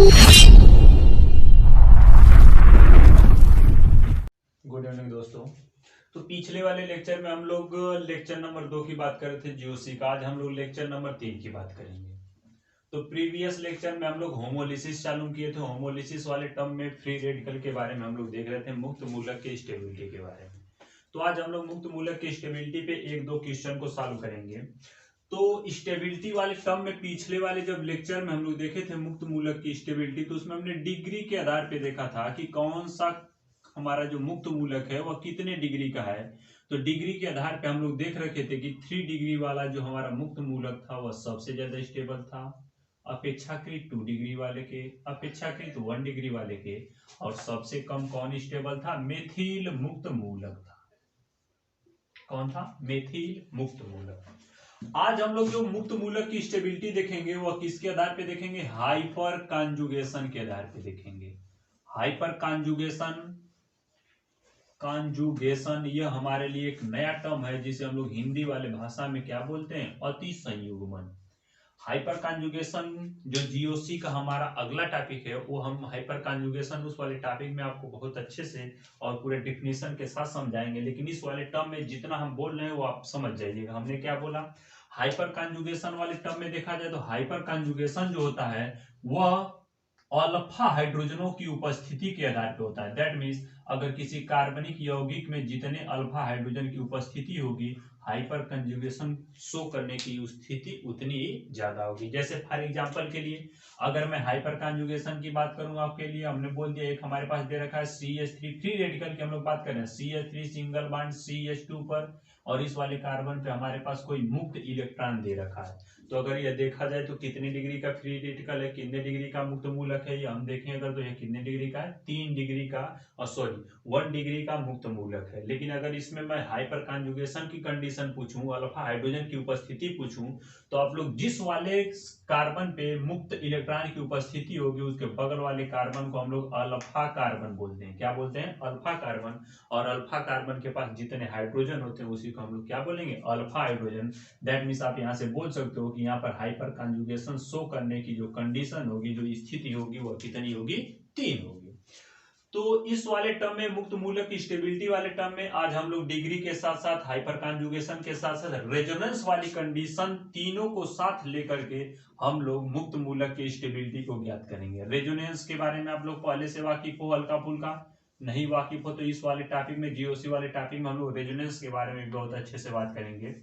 Good evening दोस्तों। तो पिछले वाले लेक्चर में हम लोग लेक्चर नंबर 2 की बात कर रहे थे जीओसी का। आज हम लोग लेक्चर नंबर 3 की बात करेंगे। तो प्रीवियस लेक्चर में हम लोग होमोलिसिस चालू किए थे। होमोलिसिस वाले टर्म में फ्री रेडिकल के बारे में हम लोग देख रहे थे, मुक्त मूलक के स्टेबिलिटी के बारे में। तो आज हम लोग मुक्त मूलक के स्टेबिलिटी पे एक दो क्वेश्चन को सॉल्व करेंगे। तो स्टेबिलिटी वाले टर्म में पिछले वाले जब लेक्चर में हम लोग देखे थे मुक्त मूलक की स्टेबिलिटी, तो उसमें हमने डिग्री के आधार पे देखा था कि कौन सा हमारा जो मुक्त मूलक है वह कितने डिग्री का है। तो डिग्री के आधार पे हम लोग देख रखे थे कि 3 डिग्री वाला जो हमारा मुक्त मूलक था वह सबसे ज्यादा स्टेबल था, अपेक्षाकृत 2 डिग्री वाले के, अपेक्षाकृत 1 डिग्री वाले के, और सबसे कम कौन स्टेबल था? मेथिल मुक्त मूलक था। कौन था? मेथिल मुक्त मूलक। आज हम लोग जो मुक्त मूलक की स्टेबिलिटी देखेंगे वह किसके आधार पे देखेंगे? हाइपर कॉन्जुगेशन के आधार पे देखेंगे। हाइपर कॉन्जुगेशन यह हमारे लिए एक नया टर्म है जिसे हम लोग हिंदी वाले भाषा में क्या बोलते हैं? अति संयुग्मन। हाइपर कॉन्जुगेशन जो जीओसी का हमारा अगला टॉपिक है, वो हम हाइपर कॉन्जुगेशन उस वाले टॉपिक में आपको बहुत अच्छे से और पूरे डिफिनेशन के साथ समझाएंगे। लेकिन इस वाले टर्म में जितना हम बोल रहे हैं वो आप समझ जाइएगा। हमने क्या बोला? हाइपर कॉन्जुगेशन वाले टर्म में देखा जाए तो हाइपर कॉन्जुगेशन जो होता है वह अल्फा हाइड्रोजनों की उपस्थिति के आधार पर होता है। दैट मीन्स अगर किसी कार्बनिक यौगिक में जितने अल्फा हाइड्रोजन की उपस्थिति होगी, हाइपर कंजुगेशन शो करने की स्थिति उतनी ही ज्यादा होगी। जैसे फॉर एग्जांपल के लिए अगर मैं हाइपर कंजुगेशन की बात करूं आपके लिए, हमने बोल दिया एक हमारे पास दे रखा है CH3 फ्री रेडिकल की हम लोग बात कर रहे हैं, CH3 सिंगल बॉन्ड CH2 पर, और इस वाले कार्बन पे हमारे पास कोई मुक्त इलेक्ट्रॉन दे रखा है। तो अगर यह देखा जाए तो कितने डिग्री का फ्री रेडिकल है, कितने डिग्री का मुक्त मूलक है, ये हम देखें अगर तो यह कितने डिग्री का है? 3 डिग्री का, सॉरी 1 डिग्री का मुक्त मूलक है। लेकिन अगर इसमें मैं हाइपर कॉन्जुगेशन की कंडीशन पूछूं, अल्फा हाइड्रोजन की उपस्थिति पूछूं, तो आप लोग जिस वाले कार्बन पे मुक्त इलेक्ट्रॉन की उपस्थिति होगी उसके बगल वाले कार्बन को हम लोग अल्फा कार्बन बोलते हैं। क्या बोलते हैं? Alpha carbon. और अल्फा कार्बन के पास जितने हाइड्रोजन होते हैं उसी को हम लोग क्या बोलेंगे? Alpha hydrogen. दैट मीन्स आप यहाँ से बोल सकते हो कि यहाँ पर हाइपर कॉन्जुगेशन शो करने की जो कंडीशन होगी, जो स्थिति होगी, वह कितनी होगी? 3 होगी। तो इस वाले टर्म में मुक्त मूलक की स्टेबिलिटी वाले टर्म में आज हम लोग डिग्री के साथ साथ हाइपर कॉन्जुगेशन के साथ साथ रेजोनेंस वाली कंडीशन तीनों को साथ लेकर के हम लोग मुक्त मूलक की स्टेबिलिटी को ज्ञात करेंगे। रेजोनेंस के बारे में आप लोग पहले से वाकिफ हो, हल्का फुल्का नहीं वाकिफ हो तो इस वाले टॉपिक में, जीओसी वाले टॉपिक में हम लोग रेजोनेंस के बारे में बहुत अच्छे से बात करेंगे।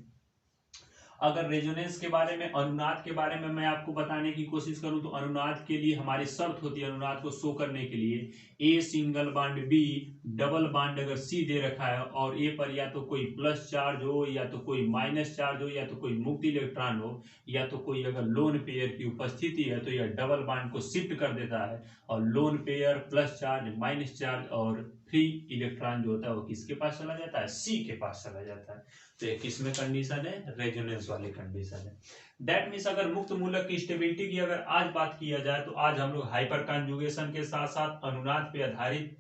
अगर रेजोनेंस के बारे में, अनुनाद के बारे में मैं आपको बताने की कोशिश करूं तो अनुनाद के लिए हमारी शर्त होती है, अनुनाद को शो करने के लिए A single bond B double bond अगर सी दे रखा है और ए पर या तो कोई प्लस चार्ज हो या तो कोई माइनस चार्ज हो या तो कोई मुक्त इलेक्ट्रॉन हो या तो कोई अगर लोन पेयर की उपस्थिति है, तो यह डबल बॉन्ड को शिफ्ट कर देता है और lone pair, plus charge, minus charge और फ्री इलेक्ट्रॉन जो होता है वो किसके पास चला जाता है? सी के पास चला जाता है। तो ये किसमें कंडीशन है? रेजोनेंस वाली कंडीशन है। दैट मीन्स अगर मुक्त मूलक की स्टेबिलिटी की अगर आज बात किया जाए तो आज हम लोग हाइपर कॉन्जुगेशन के साथ साथ अनुनाद पे आधारित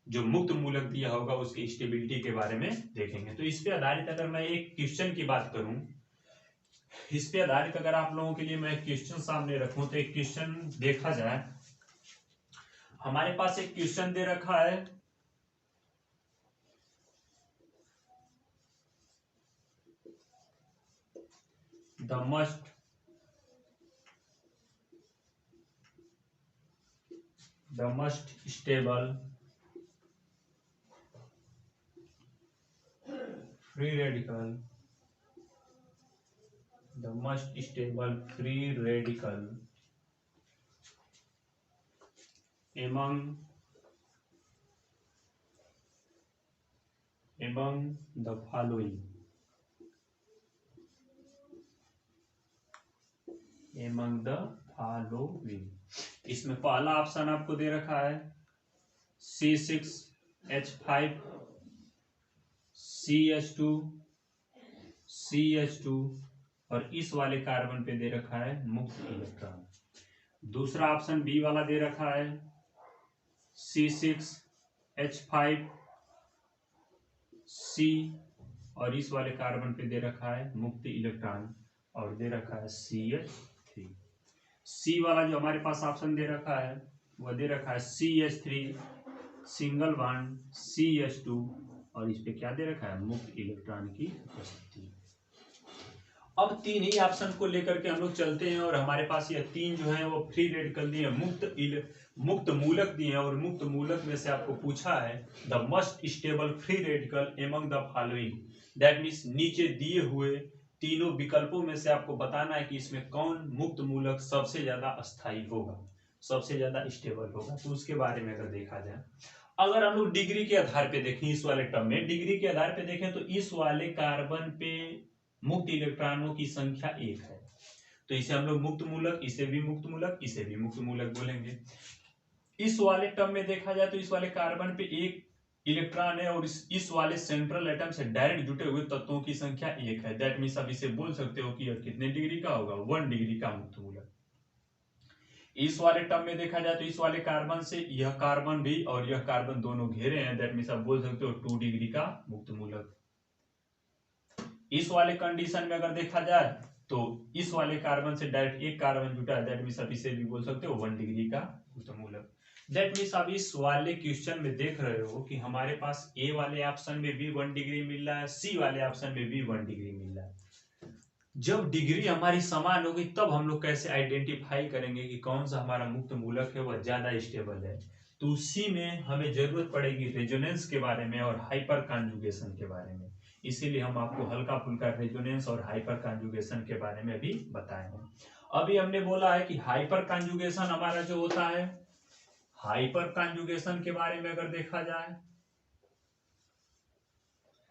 जो मुक्त मूलक दिया होगा उसकी स्टेबिलिटी के बारे में देखेंगे। तो इस पे आधारित अगर मैं एक क्वेश्चन की बात करूं, इस पे आधारित अगर आप लोगों के लिए मैं क्वेश्चन सामने रखूं तो एक क्वेश्चन देखा जाए, हमारे पास एक क्वेश्चन दे रखा है, the must stable free radical, the most stable free radical among the following, इसमें पहला ऑप्शन आपको दे रखा है C6H5 CH2 और इस वाले कार्बन पे दे रखा है मुक्त इलेक्ट्रॉन। दूसरा ऑप्शन बी वाला दे रखा है C6H5 C और इस वाले कार्बन पे दे रखा है मुक्त इलेक्ट्रॉन और दे रखा है CH3। सी वाला जो हमारे पास ऑप्शन दे रखा है वह दे रखा है CH3 सिंगल बॉन्ड CH2 और इस पे क्या दे रखा है मुक्त इलेक्ट्रॉन की उपस्थिति। अब तीन ही ऑप्शन को लेकर के हम लोग चलते हैं और हमारे पास यह तीन जो है वो फ्री रेडिकल दिए, मुक्त मूलक दिए और मुक्त मूलक में से आपको पूछा है the most stable free radical among the following, that means नीचे दिए हुए तीनों विकल्पों में से आपको बताना है कि इसमें कौन मुक्त मूलक सबसे ज्यादा अस्थायी होगा, सबसे ज्यादा स्टेबल होगा। तो उसके बारे में अगर देखा जाए, अगर हम लोग डिग्री के आधार पे देखें, इस वाले टर्म में डिग्री के आधार पे देखें तो इस वाले कार्बन पे मुक्त इलेक्ट्रॉनों की संख्या 1 है, तो इसे हम लोग मुक्त मूलक, इसे भी मुक्त मूलक, इसे भी मुक्त मूलक बोलेंगे। इस वाले टर्म में देखा जाए तो इस वाले कार्बन पे 1 इलेक्ट्रॉन है और इस वाले सेंट्रल एटम से डायरेक्ट जुटे हुए तत्वों की संख्या 1 है, दैट मीन्स आप इसे बोल सकते हो कि यह कितने डिग्री का होगा, 1 डिग्री का मुक्त मूलक। इस वाले टर्म में देखा जाए तो इस वाले कार्बन से यह कार्बन भी और यह कार्बन दोनों घेरे हैं, दैट मीन्स आप बोल सकते हो 2 डिग्री का मुक्त मूलक। इस वाले कंडीशन में अगर देखा जाए तो इस वाले कार्बन से डायरेक्ट एक कार्बन जुटा है, दैट मीन्स आप इसे भी बोल सकते हो 1 डिग्री का मुक्त मूलक। दैट मीन्स आप इस वाले क्वेश्चन में देख रहे हो कि हमारे पास ए वाले ऑप्शन में भी 1 डिग्री मिल रहा है, सी वाले ऑप्शन में भी 1 डिग्री मिल रहा है। जब डिग्री हमारी समान होगी तब हम लोग कैसे आइडेंटिफाई करेंगे कि कौन सा हमारा मुक्त मूलक है वह ज्यादा स्टेबल है। तो उसी में हमें जरूरत पड़ेगी रेजोनेंस के बारे में और हाइपर कॉन्जुगेशन के बारे में, इसीलिए हम आपको हल्का फुल्का रेजोनेंस और हाइपर कॉन्जुगेशन के बारे में भी बताए हैं। अभी हमने बोला है कि हाइपर कॉन्जुगेशन हमारा जो होता है, हाइपर कॉन्जुगेशन के बारे में अगर देखा जाए,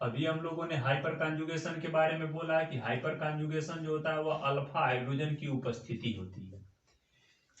अभी हम लोगों ने हाइपर कॉन्जुगेशन के बारे में बोला है कि हाइपर कॉन्जुगेशन जो होता है वह अल्फा हाइड्रोजन की उपस्थिति होती है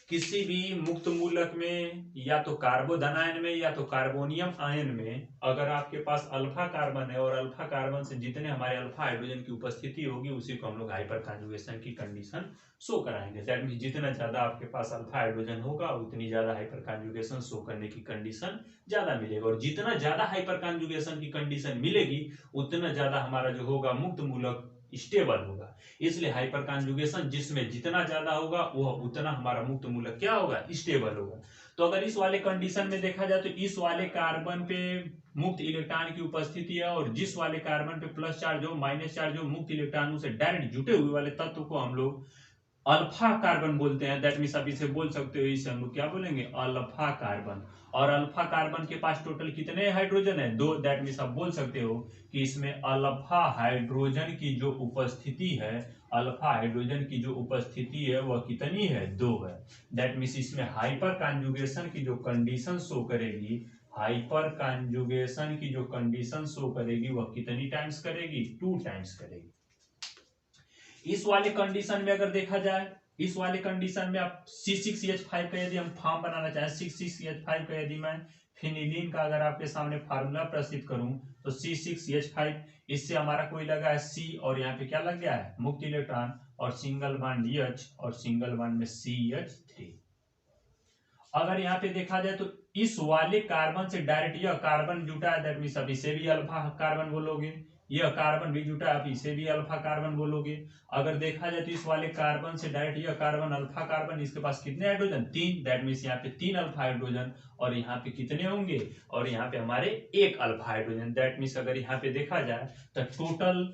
किसी भी मुक्त मूलक में, या तो कार्बोधन आयन में या तो कार्बोनियम आयन में। अगर आपके पास अल्फा कार्बन है और अल्फा कार्बन से जितने हमारे अल्फा हाइड्रोजन की उपस्थिति होगी उसी को हम लोग हाइपर कॉन्जुगेशन की कंडीशन शो कराएंगे, दैट मींस जितना ज्यादा आपके पास अल्फा हाइड्रोजन होगा उतनी ज्यादा हाइपर कॉन्जुगेशन शो करने की कंडीशन ज्यादा मिलेगा, और जितना ज्यादा हाइपर कॉन्जुगेशन की कंडीशन मिलेगी उतना ज्यादा हमारा जो होगा मुक्त मूलक स्टेबल होगा। इसलिए हाइपर कॉन्जुगेशन जिसमें जितना ज्यादा होगा वह उतना हमारा मुक्त मूलक क्या होगा, स्टेबल होगा। तो अगर इस वाले कंडीशन में देखा जाए तो इस वाले कार्बन पे मुक्त इलेक्ट्रॉन की उपस्थिति है और जिस वाले कार्बन पे प्लस चार्ज हो माइनस चार्ज हो मुक्त इलेक्ट्रॉनों से डायरेक्ट जुटे हुए वाले तत्व को हम लोग अल्फा कार्बन बोलते हैं, दैट मींस आप इसे बोल सकते हो, इसे हम लोग क्या बोलेंगे, अल्फा कार्बन। और अल्फा कार्बन के पास टोटल कितने हाइड्रोजन है, 2, दैट मींस आप बोल सकते हो कि इसमें अल्फा हाइड्रोजन की जो उपस्थिति है, अल्फा हाइड्रोजन की जो उपस्थिति है वह कितनी है, 2 है। दैट मींस इसमें हाइपर कॉन्जुगेशन की जो कंडीशन शो करेगी, हाइपर कॉन्जुगेशन की जो कंडीशन शो करेगी वह कितनी टाइम्स करेगी, 2 टाइम्स करेगी। इस वाले कंडीशन में अगर देखा जाए, इस वाले कंडीशन में आप C6H5 का यदि हम फॉर्म बनाना चाहें, 6,6H5 का यदि मैं फिनिलीन का अगर आपके सामने फार्मूला प्रस्तुत करूं तो C6H5, इससे हमारा कोई लगा है C और यहाँ पे क्या लग गया है मुक्त इलेक्ट्रॉन और सिंगल बॉन्ड H और सिंगल बॉन्ड में CH3। अगर यहाँ पे देखा जाए तो इस वाले कार्बन से डायरेक्ट यह कार्बन जुटा है, दैट मींस अब इसे भी अल्फा कार्बन बोलोगे, यह कार्बन भी जुटा है आप इसे भी अल्फा कार्बन बोलोगे। अगर देखा जाए तो इस वाले कार्बन से डायरेक्ट यह कार्बन अल्फा कार्बन, इसके पास कितने हाइड्रोजन, 3, दैट मींस यहाँ पे 3 अल्फा हाइड्रोजन और यहाँ पे कितने होंगे, और यहाँ पे हमारे 1 अल्फा हाइड्रोजन। दैट मींस अगर यहाँ पे देखा जाए तो टोटल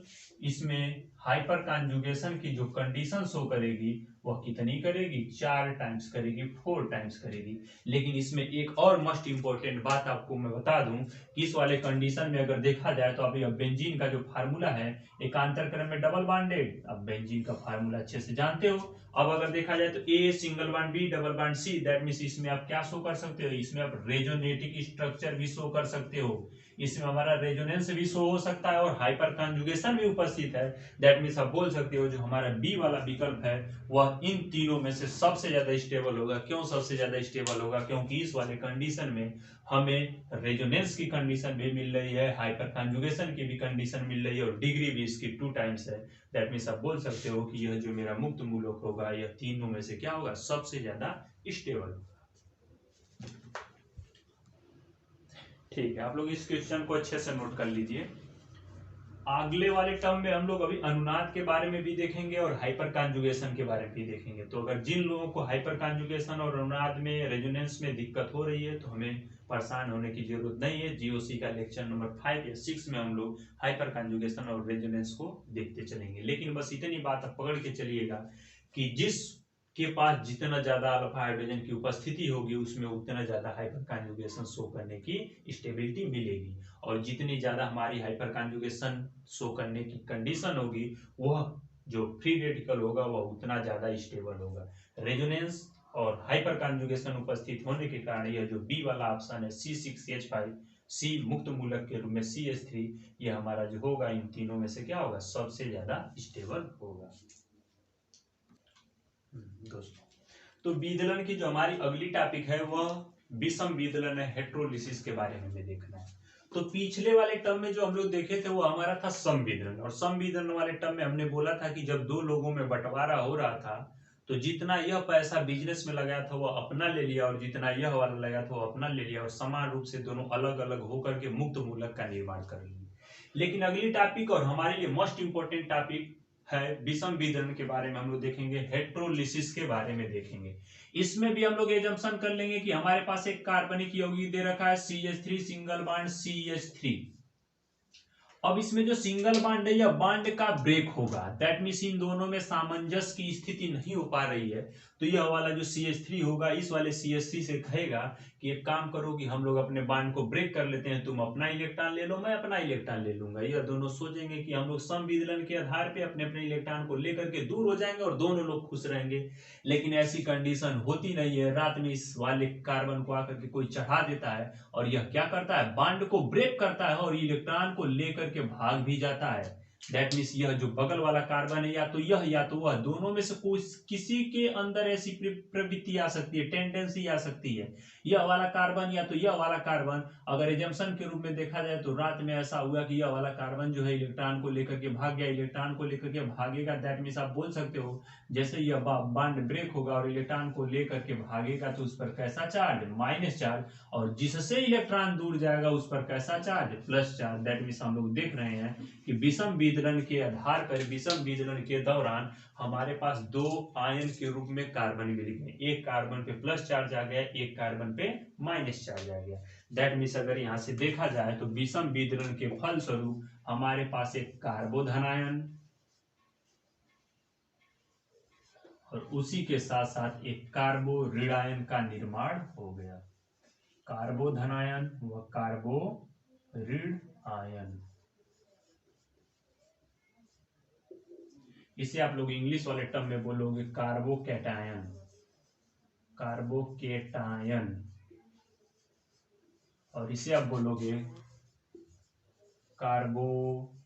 इसमें हाइपर कॉन्जुगेशन की जो कंडीशन शो करेगी वह कितनी करेगी, 4 टाइम्स करेगी, 4 टाइम्स करेगी। लेकिन इसमें एक और मोस्ट इंपोर्टेंट बात आपको मैं बता दूं कि इस वाले कंडीशन में अगर देखा जाए तो अभी अब बेंजीन का जो फार्मूला है एकांतर क्रम में डबल बॉन्डेड, अब बेंजीन का फार्मूला अच्छे से जानते हो। अब अगर देखा जाए तो A single bond B double bond C, that means इसमें आप क्या शो कर सकते हो, इसमें आप रेजोनेटिक स्ट्रक्चर भी शो कर सकते हो, इसमें हमारा रेजोनेंस भी शो हो सकता है और हाइपर कॉन्जुगेशन भी उपस्थित है। दैट मींस आप बोल सकते हो जो हमारा बी वाला विकल्प है वह इन तीनों में से सबसे ज्यादा स्टेबल होगा। क्यों सबसे ज्यादा स्टेबल होगा, क्योंकि इस वाले कंडीशन में हमें रेजोनेंस की कंडीशन भी मिल रही है, हाइपर कॉन्जुगेशन की भी कंडीशन मिल रही है और डिग्री भी इसकी 2 टाइम्स है। दैट मींस आप बोल सकते हो कि यह जो मेरा मुक्त मूलक होगा यह तीनों में से क्या होगा, सबसे ज्यादा स्टेबल। ठीक है, आप लोग इस क्वेश्चन को अच्छे से नोट कर लीजिए। अगले वाले टर्म में हम लोग अभी अनुनाद के बारे में भी देखेंगे और हाइपर कॉन्जुगेशन के बारे में भी देखेंगे। तो अगर जिन लोगों को हाइपर कॉन्जुगेशन और अनुनाद में रेजोनेंस में दिक्कत हो रही है तो हमें परेशान होने की जरूरत नहीं है। जीओसी का लेक्चर नंबर 5 या 6 में हम लोग हाइपर कॉन्जुगेशन और रेजोनेंस को देखते चलेंगे। लेकिन बस इतनी बात आप पकड़ के चलिएगा कि जिस के पास जितना ज्यादा अल्फा हाइड्रोजन की उपस्थिति होगी उसमें उतना ज्यादा हाइपर कॉन्जुगेशन शो करने की स्टेबिलिटी मिलेगी, और जितनी ज्यादा हमारी हाइपर कॉन्जुगेशन शो करने की कंडीशन होगी वह जो फ्री रेडिकल होगा वह उतना ज्यादा स्टेबल होगा। रेजोनेंस और हाइपर कॉन्जुगेशन उपस्थित होने के कारण यह जो बी वाला ऑप्शन है C6H5 सी मुक्त मूलक के रूप में CH3, यह हमारा जो होगा इन तीनों में से क्या होगा, सबसे ज्यादा स्टेबल होगा। दोस्तों, तो विदलन की जो हमारी अगली टॉपिक है वह विषम विदलन है, हेट्रोलिसिस के बारे में हमें देखना है। तो पिछले वाले टर्म में जो हम लोग देखे थे वो हमारा था समविदलन, और समविदलन वाले टर्म में हमने बोला था कि जब दो लोगों में बंटवारा हो रहा था तो जितना यह पैसा बिजनेस में लगाया था वो अपना ले लिया और जितना यह वाला लगाया था वो अपना ले लिया, और समान रूप से दोनों अलग अलग होकर के मुक्त मूलक का निर्माण कर लिए। लेकिन अगली टॉपिक और हमारे लिए मोस्ट इंपोर्टेंट टॉपिक है विषम विदलन के बारे में हम लोग देखेंगे, हेट्रोलिसिस के बारे में देखेंगे। इसमें भी हम लोग एजम्पशन कर लेंगे कि हमारे पास एक कार्बनिक यौगिक दे रखा है CH3 सिंगल बॉन्ड CH3। अब इसमें जो सिंगल बॉन्ड है यह बॉन्ड का ब्रेक होगा, दैट मींस इन दोनों में सामंजस्य की स्थिति नहीं हो पा रही है, तो यह वाला जो CH3 होगा इस वाले CH3 से कहेगा कि एक काम करो कि हम लोग अपने बॉन्ड को ब्रेक कर लेते हैं, तुम अपना इलेक्ट्रॉन ले लो मैं अपना इलेक्ट्रॉन ले लूंगा। यह दोनों सोचेंगे कि हम लोग समविदलन के आधार पे अपने अपने इलेक्ट्रॉन को लेकर के दूर हो जाएंगे और दोनों लोग खुश रहेंगे। लेकिन ऐसी कंडीशन होती नहीं है, रात में इस वाले कार्बन को आकर के कोई चढ़ा देता है और यह क्या करता है, बॉन्ड को ब्रेक करता है और इलेक्ट्रॉन को लेकर के भाग भी जाता है। दैट मीन्स यह जो बगल वाला कार्बन है या तो यह या तो वह, दोनों में से कोई किसी के अंदर ऐसी प्रवृत्ति आ सकती है, टेंडेंसी आ सकती है, यह वाला कार्बन या तो यह वाला कार्बन। अगर एजम्पशन के रूप में देखा जाए तो रात में ऐसा हुआ कि यह वाला कार्बन जो है इलेक्ट्रॉन को लेकर के भाग गया, इलेक्ट्रॉन को लेकर के भागेगा, दैट मीन्स आप बोल सकते हो जैसे यह बॉन्ड ब्रेक होगा और इलेक्ट्रॉन को लेकर के भागेगा तो उस पर कैसा चार्ज, माइनस चार्ज, और जिससे इलेक्ट्रॉन दूर जाएगा उस पर कैसा charge, plus charge. That means हम लोग देख रहे हैं कि विषम विदलन के आधार पर विषम विदलन के दौरान हमारे पास दो आयन के रूप में कार्बन मिल गए, एक कार्बन पे प्लस चार्ज आ गया, एक कार्बन पे माइनस चार्ज आ गया। दैट मीन्स अगर यहां से देखा जाए तो विषम विदलन के फलस्वरूप हमारे पास एक कार्बोधन आयन और उसी के साथ साथ एक कार्बो ऋण आयन का निर्माण हो गया, कार्बोधन आयन व कार्बो ऋण आयन। इसे आप लोग इंग्लिश वाले टर्म में बोलोगे कार्बोकैटायन, कार्बोकेटायन, और इसे आप बोलोगे कार्बोनियम,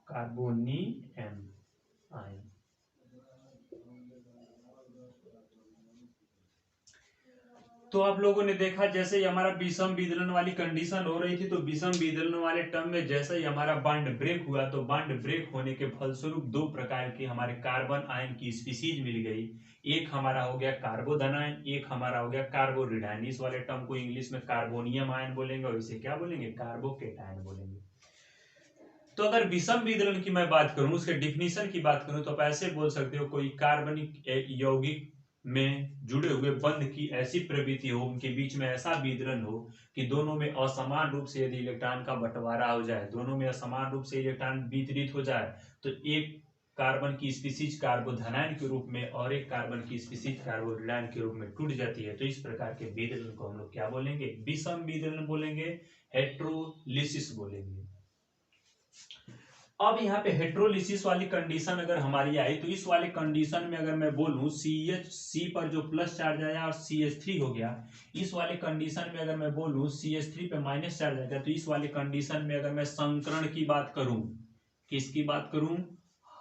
कार्बोनियम आयन। तो आप लोगों ने देखा जैसे ही हमारा विषम विदलन वाली कंडीशन हो रही थी तो विषम विदलन वाले टर्म में जैसे ही हमारा बॉन्ड ब्रेक हुआ तो बॉन्ड ब्रेक होने के फलस्वरूप दो प्रकार के हमारे कार्बन आयन की स्पीशीज मिल गई, एक हमारा हो गया कार्बोधन आयन, एक हमारा हो गया कार्बो ऋण आयन। इस वाले टर्म को इंग्लिश में कार्बोनियम आयन बोलेंगे और इसे क्या बोलेंगे, कार्बोकेटायन बोलेंगे। तो अगर विषम विदलन की मैं बात करूं, उसके डिफिनीशन की बात करूं तो आप ऐसे बोल सकते हो कोई कार्बनिक यौगिक में जुड़े हुए बंध की ऐसी प्रवृत्ति हो, उनके बीच में ऐसा विदलन हो कि दोनों में असमान रूप से यदि इलेक्ट्रॉन का बंटवारा हो जाए, दोनों में असमान रूप से इलेक्ट्रॉन वितरित हो जाए तो एक कार्बन की स्पीशीज कार्बोधनायन के रूप में और एक कार्बन की स्पीशीज कार्बोरिडायन के रूप में टूट जाती है। तो इस प्रकार के विदलन को हम लोग क्या बोलेंगे, विषम विदलन बोलेंगे, हेट्रोलिसिस बोलेंगे। अब यहाँ पे हेट्रोलिसिस वाली कंडीशन अगर हमारी आई तो इस वाले कंडीशन में अगर मैं बोलूं CH पर जो प्लस चार्ज आया और CH3 हो गया, इस वाले कंडीशन में अगर मैं बोलूं CH3 पे माइनस चार्ज आ गया, तो इस वाले कंडीशन में अगर मैं संकरण की बात करूं, किसकी बात करूं,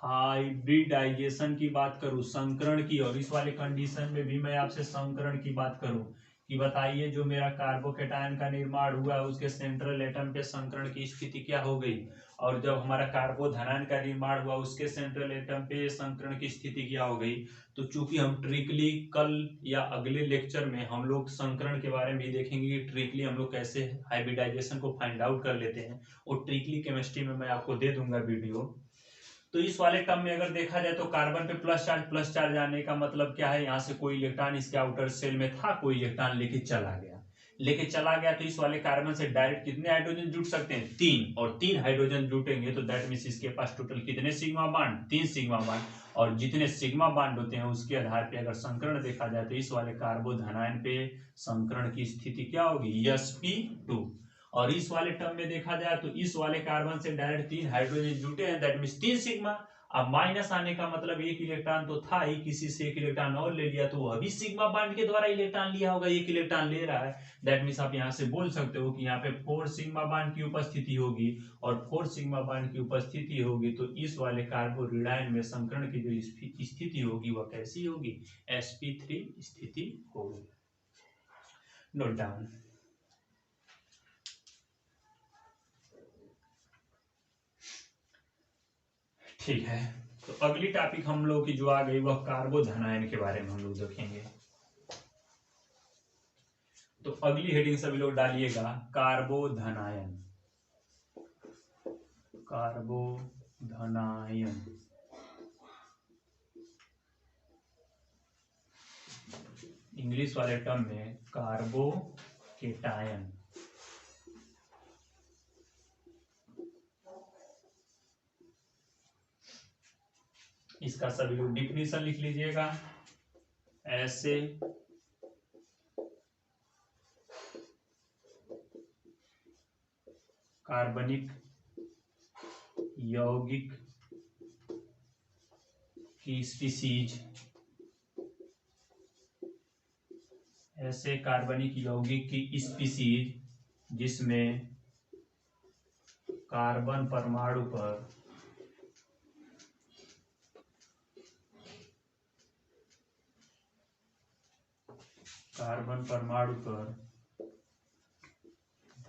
हाइब्रिडाइजेशन की बात करूं, संकरण की, और इस वाले कंडीशन में भी मैं आपसे संकरण की बात करूं कि बताइए जो मेरा कार्बोकेटायन का निर्माण हुआ उसके सेंट्रल एटम पे संकरण की स्थिति क्या हो गई, और जब हमारा कार्बोधनायन का निर्माण हुआ उसके सेंट्रल एटम पे संकरण की स्थिति क्या हो गई। तो चूंकि हम ट्रिकली कल या अगले लेक्चर में हम लोग संकरण के बारे में भी देखेंगे कि ट्रिकली हम लोग कैसे हाइब्रिडाइजेशन को फाइंड आउट कर लेते हैं, और ट्रिकली केमिस्ट्री में मैं आपको दे दूंगा वीडियो। तो इस वाले टर्म में अगर देखा जाए तो कार्बन पे प्लस चार्ज आने का मतलब क्या है, यहाँ से कोई इलेक्ट्रॉन इसके आउटर सेल में था, कोई इलेक्ट्रॉन लेके चला गया, तो इस वाले कार्बन से डायरेक्ट कितने हाइड्रोजन जुड़ सकते हैं, 3, और 3 हाइड्रोजन जुटेंगे तो दैट मींस इसके पास टोटल कितने सिग्मा बॉन्ड, 3 सिग्मा बॉन्ड, और जितने सिग्मा बॉन्ड होते हैं उसके आधार पे अगर संकरण देखा जाए तो इस वाले कार्बोधनायन पे संकरण की स्थिति क्या होगी, sp2। और इस वाले टर्म में देखा जाए तो इस वाले कार्बन से डायरेक्ट 3 हाइड्रोजन जुटे हैं, दैट मींस 3 सिग्मा। अब माइनस आने का मतलब एक इलेक्ट्रॉन तो था ही, किसी से एक इलेक्ट्रॉन और ले लिया तो वो अभी सिग्मा बॉन्ड के द्वारा इलेक्ट्रॉन लिया होगा, एक इलेक्ट्रॉन ले रहा है, दैट मींस आप यहाँ से बोल सकते हो कि यहाँ पे 4 सिग्मा बॉन्ड की उपस्थिति होगी, और 4 सिग्मा बॉन्ड की उपस्थिति होगी तो इस वाले कार्बोरेडायन में संकरण की जो स्थिति होगी वह कैसी होगी, sp3 स्थिति होगी। Note down. ठीक है, तो अगली टॉपिक हम लोग की जो आ गई वह कार्बोधनायन के बारे में हम लोग देखेंगे। तो अगली हेडिंग सभी लोग डालिएगा कार्बोधनायन, कार्बोधनायन। इंग्लिश वाले टर्म में कार्बोकेटायन। इसका सभी लोग डिफिनीशन लिख लीजिएगा, ऐसे कार्बनिक यौगिक की स्पीसीज, ऐसे कार्बनिक यौगिक की स्पीसीज जिसमें कार्बन परमाणु पर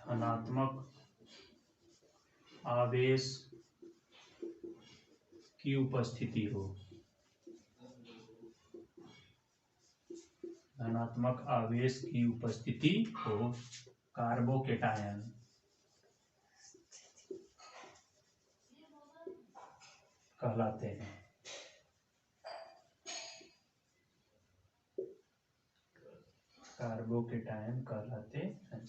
धनात्मक आवेश की उपस्थिति हो, धनात्मक आवेश की उपस्थिति हो, कार्बोकेटायन कहलाते हैं। कार्बोकेटायन कहलाते हैं।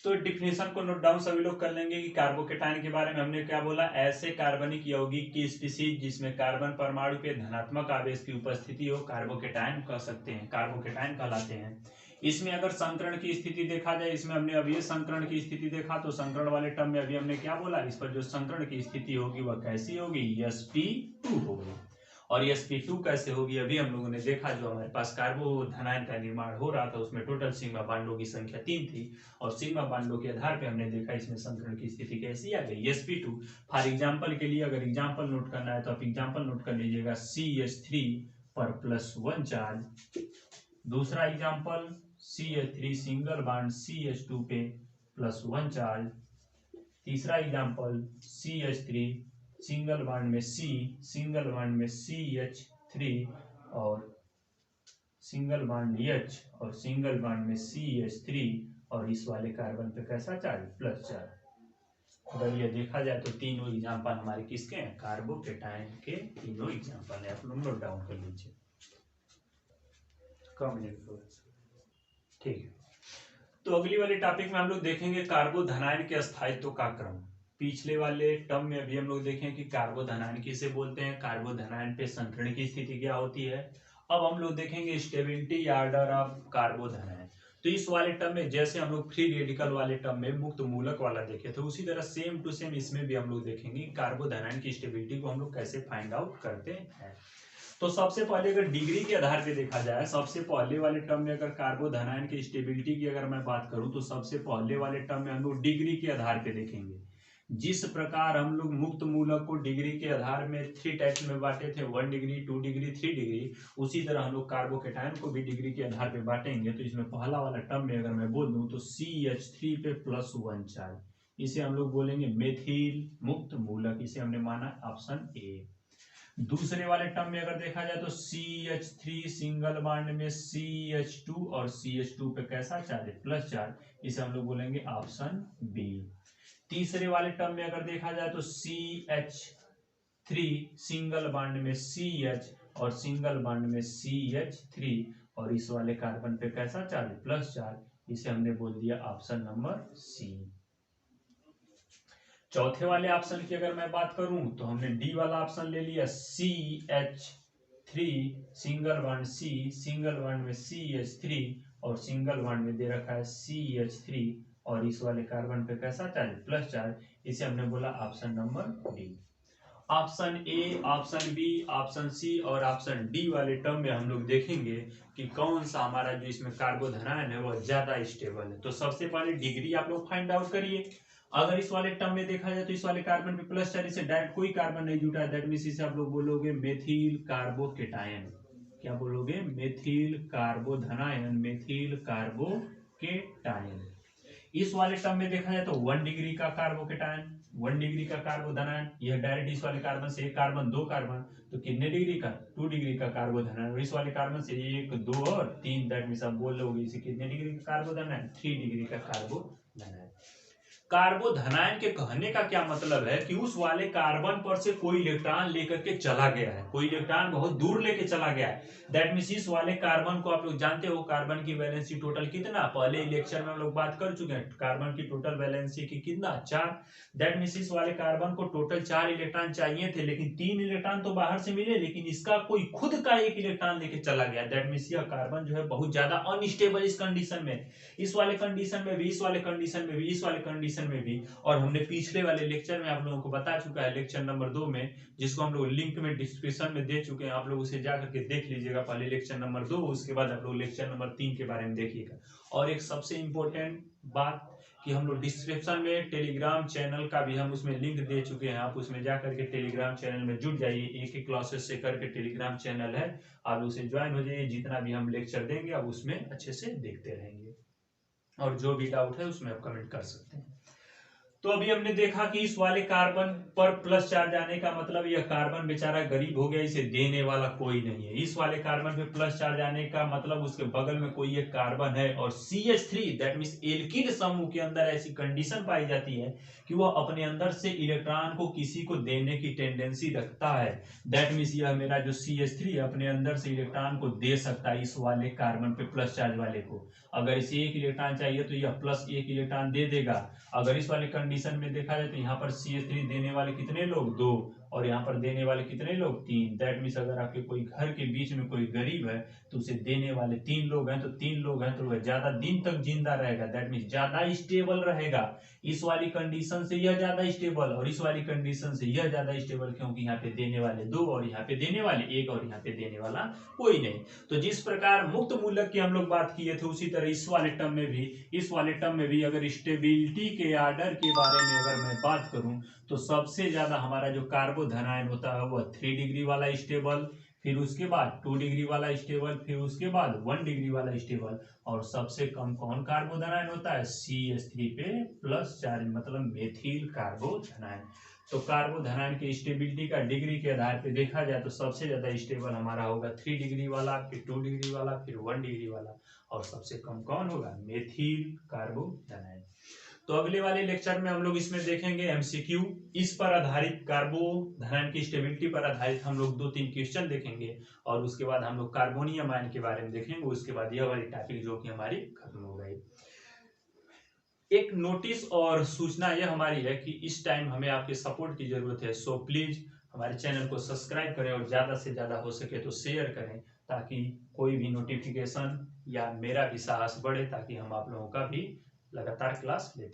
तो डिफिनेशन को नोट डाउन सभी लोग कर लेंगे कि कार्बोकेटायन के बारे में हमने क्या बोला, ऐसे कार्बनिक यौगिक की स्पीसीज जिसमें कार्बन परमाणु पे धनात्मक आवेश की उपस्थिति हो, कार्बोकेटायन कह सकते हैं, कार्बोकेटायन कहलाते हैं। इसमें अगर संकरण की स्थिति देखा जाए, इसमें हमने अभी संकरण की स्थिति देखा, तो संकरण वाले टर्म में अभी हमने क्या बोला, इस पर जो संकरण की स्थिति होगी वह कैसी होगी, sp2 होगी। और sp2 कैसे होगी अभी हम लोगों ने देखा, जो हमारे पास कार्बोधनायन का निर्माण हो रहा था उसमें टोटल सिग्मा बॉन्डों की संख्या 3 थी, और सिग्मा बॉन्डों के आधार पे हमने देखा इसमें संकरण की स्थिति कैसी आ गई, sp2। फॉर एग्जांपल के लिए अगर एग्जांपल नोट करना है तो आप एग्जांपल नोट कर लीजिएगा, CH3 पर +1 चार्ज। दूसरा example CH3 single bond CH2 पे +1 चार्ज। तीसरा एग्जांपल CH3 सिंगल बॉन्ड में सिंगल बॉन्ड में CH3 और सिंगल बॉन्ड H और सिंगल बॉन्ड में CH3, और इस वाले कार्बन पे कैसा चार्ज, +4। अगर ये देखा जाए तो तीनों एग्जांपल हमारे किसके हैं, कार्बोकेटायन के तीनों एग्जांपल है, आप लोग नोट डाउन कर लीजिए। ठीक है, तो अगली वाली टॉपिक में हम लोग देखेंगे कार्बोधनायन के स्थायित्व का क्रम। पिछले वाले टर्म में अभी हम लोग देखें कि कार्बोधनायन किसे बोलते हैं, कार्बोधनायन पे संकरण की स्थिति क्या होती है। अब हम लोग देखेंगे स्टेबिलिटी ऑर्डर ऑफ कार्बोधनायन। तो इस वाले टर्म में जैसे हम लोग फ्री रेडिकल वाले टर्म में मुक्त मूलक वाला देखे थे, उसी तरह सेम टू सेम इसमें भी हम लोग देखेंगे कार्बोधनायन की स्टेबिलिटी को हम लोग कैसे फाइंड आउट करते हैं। तो सबसे पहले अगर डिग्री के आधार पे देखा जाए, सबसे पहले वाले टर्म में अगर कार्बोधनायन की स्टेबिलिटी की अगर मैं बात करूं तो सबसे पहले वाले टर्म में हम लोग डिग्री के आधार पे देखेंगे जिस प्रकार हम लोग मुक्त मूलक को डिग्री के आधार में 3 टाइप्स में बांटे थे, 1 डिग्री, 2 डिग्री, 3 डिग्री, उसी तरह हम लोग कार्बोकेटायन को भी डिग्री के आधार पे बांटेंगे। तो इसमें पहला वाला टर्म में अगर मैं बोल दूं तो CH3 पे +1 चार्ज, इसे हम लोग बोलेंगे मेथिल मुक्त मूलक, इसे हमने माना ऑप्शन ए। दूसरे वाले टर्म में अगर देखा जाए तो CH3 सिंगल बॉन्ड में CH2 और CH2 पे कैसा चार्ज है, प्लस चार्ज, इसे हम लोग बोलेंगे ऑप्शन बी। तीसरे वाले टर्म में अगर देखा जाए तो CH3 सिंगल बॉन्ड में CH और सिंगल बॉन्ड में CH3 और इस वाले कार्बन पे कैसा चार्ज, प्लस चार्ज, इसे हमने बोल दिया ऑप्शन नंबर सी। चौथे वाले ऑप्शन की अगर मैं बात करूं तो हमने डी वाला ऑप्शन ले लिया, CH3 single bond C, single bond में CH3 और सिंगल बॉन्ड में दे रखा है CH3 और इस वाले कार्बन पे कैसा चार्ज, प्लस चार्ज, इसे हमने बोला option number D. Option A, option B, option C और ऑप्शन डी वाले टर्म में हम लोग देखेंगे कि कौन सा हमारा जो इसमें कार्बोधनायन है वह ज्यादा स्टेबल है। तो सबसे पहले डिग्री आप लोग फाइंड आउट करिए। अगर इस वाले टर्म में देखा जाए तो इस वाले कार्बन पे प्लस चार्ज, इसे डायरेक्ट कोई कार्बन नहीं जुटा है, दैट मींस इसे आप लोग बोलोगे मेथिल कार्बोकेटायन। क्या बोलोगे, मेथिल कार्बोधनायन, मेथिल कार्बोकेटायन। इस वाले टर्म में देखा जाए तो 1 डिग्री का कार्बोकेटायन, 1 डिग्री का कार्बोधनायन, यह डायरेक्ट इस वाले कार्बन से एक कार्बन, दो कार्बन, तो कितने डिग्री का, 2 डिग्री का कार्बोधनायन, और इस वाले कार्बन से 1, 2 और 3, दैट मींस आप बोल लोगे इसे कितने डिग्री का कार्बोधनायन, 3 डिग्री का कार्बोधनायन। कार्बोधनायन के कहने का क्या मतलब है कि उस वाले कार्बन पर से कोई इलेक्ट्रॉन लेकर के चला गया है, कोई इलेक्ट्रॉन बहुत दूर लेके चला गया है, दैट मींस इस वाले कार्बन को आप लोग जानते हो कार्बन की वैलेंसी टोटल कितना, पहले लेक्चर में हम लोग बात कर चुके हैं कार्बन की टोटल वैलेंसी की कितना, 4, दैट मींस इस वाले कार्बन को टोटल 4 इलेक्ट्रॉन चाहिए थे, लेकिन 3 इलेक्ट्रॉन तो बाहर से मिले, लेकिन इसका कोई खुद का 1 इलेक्ट्रॉन लेके चला गया, दैट मींस यह कार्बन जो है बहुत ज्यादा अनस्टेबल इस कंडीशन में, इस वाले कंडीशन में भी, इस वाले कंडीशन में भी, इस वाले कंडीशन में भी। और हमने पिछले वाले लेक्चर में आप लोगों को बता चुका है, लेक्चर नंबर 2 में, जिसको हम लोग लिंक में डिस्क्रिप्शन में दे चुके हैं, आप लोग उसे जाकर के देख लीजिएगा, पहले लेक्चर नंबर 2, उसके बाद आप लोग लेक्चर नंबर 3 के बारे में देखिएगा। और एक सबसे इंपॉर्टेंट बात कि हम लोग डिस्क्रिप्शन में टेलीग्राम चैनल का भी हम उसमें लिंक दे चुके हैं, आप उसमें जाकर के टेलीग्राम चैनल में जुड़ जाइए, एक क्लासेस से करके टेलीग्राम चैनल है, आप उसे ज्वाइन हो जाइए, जितना भी हम लेक्चर देंगे आप उसमें अच्छे से देखते रहेंगे, और जो भी डाउट है उसमें आप कमेंट कर सकते हैं। तो अभी हमने देखा कि इस वाले कार्बन पर प्लस चार्ज आने का मतलब यह कार्बन बेचारा गरीब हो गया, इसे देने वाला कोई नहीं है। इस वाले कार्बन पे प्लस चार्ज आने का मतलब उसके बगल में कोई एक कार्बन है, और CH3 दैट मींस एल्किल समूह के अंदर ऐसी कंडीशन पाई जाती है कि वह अपने अंदर से इलेक्ट्रॉन को किसी को देने की टेंडेंसी रखता है, दैट मींस यह मेरा जो CH3 अपने अंदर से इलेक्ट्रॉन को दे सकता है इस वाले कार्बन पे प्लस चार्ज वाले को। अगर इसे 1 इलेक्ट्रॉन चाहिए तो यह +1 इलेक्ट्रॉन दे देगा। अगर इस वाले कंडीशन में देखा जाए तो यहाँ पर CH3 देने वाले कितने लोग, 2, और यहाँ पर देने वाले कितने लोग, 3, दैट मींस अगर आपके कोई घर के बीच में कोई गरीब है तो उसे देने वाले 3 लोग हैं, तो 3 लोग हैं तो वह ज्यादा दिन तक जिंदा रहेगा, दैट मींस ज्यादा स्टेबल रहेगा। इस वाली कंडीशन से यह ज्यादा स्टेबल और इस वाली कंडीशन से यह ज्यादा स्टेबल, क्योंकि यहाँ पे देने वाले 2 और यहाँ पे देने वाले 1 और यहाँ पे देने वाला कोई नहीं। तो जिस प्रकार मुक्त मूलक की हम लोग बात किए थे, उसी तरह इस वाले टर्म में भी, इस वाले टर्म में भी अगर स्टेबिलिटी के आर्डर के बारे में अगर मैं बात करूं तो सबसे ज्यादा हमारा जो कार्बोधनायन होता है वह 3 डिग्री वाला स्टेबल, फिर उसके बाद 2 डिग्री वाला स्टेबल, फिर उसके बाद 1 डिग्री वाला स्टेबल, और सबसे कम कौन कार्बोधनायन होता है, CH3 पे प्लस चार्ज, मतलब मेथिल कार्बोधनायन। तो कार्बोधनायन की स्टेबिलिटी का डिग्री के आधार पे देखा जाए तो सबसे ज्यादा स्टेबल हमारा होगा 3 डिग्री वाला, फिर 2 डिग्री वाला, फिर 1 डिग्री वाला, और सबसे कम कौन होगा, मेथिल कार्बोधनायन। तो अगले वाले लेक्चर में हम लोग इसमें देखेंगे MCQ, इस पर आधारित कार्बोधनायन की स्टेबिलिटी पर आधारित हम लोग 2-3 क्वेश्चन देखेंगे, और उसके बाद हम लोग कार्बोनियम आयन के बारे में देखेंगे, उसके बाद यह वाली टॉपिक जो कि हमारी खत्म हो गई। एक नोटिस और सूचना यह हमारी है कि इस टाइम हमें आपके सपोर्ट की जरूरत है, सो प्लीज हमारे चैनल को सब्सक्राइब करें और ज्यादा से ज्यादा हो सके तो शेयर करें, ताकि कोई भी नोटिफिकेशन या मेरा भी साहस बढ़े, ताकि हम आप लोगों का भी लगातार क्लास लेते हैं।